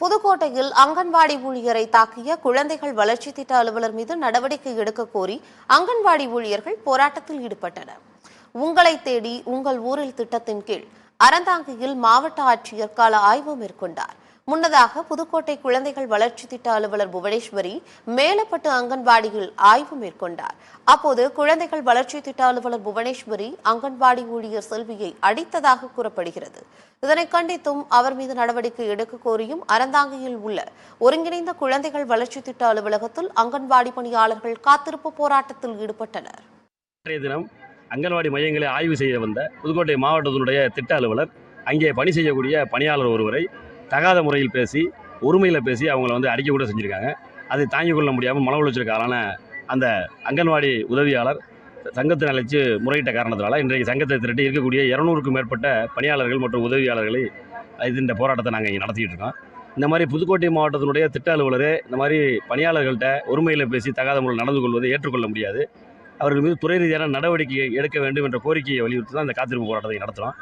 புதுக்கோட்டையில் அங்கன்வாடி ஊழியரை தாக்கிய குழந்தைகள் வளர்ச்சி திட்ட அலுவலர் மீது நடவடிக்கை எடுக்க கோரி அங்கன்வாடி ஊழியர்கள் போராட்டத்தில் ஈடுபட்டனர். உங்களை தேடி உங்கள் ஊரில் திட்டத்தின் கீழ் அறந்தாங்கியில் மாவட்ட ஆட்சியர் கால ஆய்வு மேற்கொண்டார். முன்னதாக புதுக்கோட்டை குழந்தைகள் வளர்ச்சி திட்ட அலுவலர் புவனேஸ்வரி மேலப்பட்டு அங்கன்வாடியில் ஆய்வு மேற்கொண்டார். அப்போது குழந்தைகள் வளர்ச்சி திட்ட அலுவலர் புவனேஸ்வரி அங்கன்வாடி ஊழியர் செல்வியை அடித்ததாக கூறப்படுகிறது. இதனை கண்டித்தும் அவர் மீது நடவடிக்கை எடுக்க கோரியும் அறந்தாங்கியில் உள்ள ஒருங்கிணைந்த குழந்தைகள் வளர்ச்சி திட்ட அலுவலகத்தில் அங்கன்வாடி பணியாளர்கள் காத்திருப்பு போராட்டத்தில் ஈடுபட்டனர். தினம் அங்கன்வாடி மையங்களை ஆய்வு செய்ய வந்த புதுக்கோட்டை மாவட்டத்தினுடைய திட்ட அலுவலர் அங்கே பணி செய்யக்கூடிய பணியாளர் ஒருவரை தகாத முறையில் பேசி உரிமையில் பேசி அவங்கள அடிக்க கூட செஞ்சுருக்காங்க. அதை தாங்கிக் கொள்ள முடியாமல் மன உளைச்சலுக்கு ஆளான அந்த அங்கன்வாடி உதவியாளர் சங்கத்தை அழைச்சு முறையிட்ட காரணத்தினால இன்றைக்கு சங்கத்தை திரட்டி இருக்கக்கூடிய 200க்கும் மேற்பட்ட பணியாளர்கள் மற்றும் உதவியாளர்களை இந்த போராட்டத்தை நாங்கள் இங்கே நடத்திக்கிட்டு இருக்கோம். இந்த மாதிரி புதுக்கோட்டை மாவட்டத்தினுடைய திட்ட அலுவலரே இந்த மாதிரி பணியாளர்கள்ட்ட உரிமையில் பேசி தகாத முறையில் நடந்து கொள்வதை ஏற்றுக்கொள்ள முடியாது. அவர்கள் மீது துறை ரீதியான நடவடிக்கை எடுக்க வேண்டும் என்ற கோரிக்கையை வலியுறுத்தி தான் இந்த காத்திருப்பு போராட்டத்தை நடத்துகிறோம்.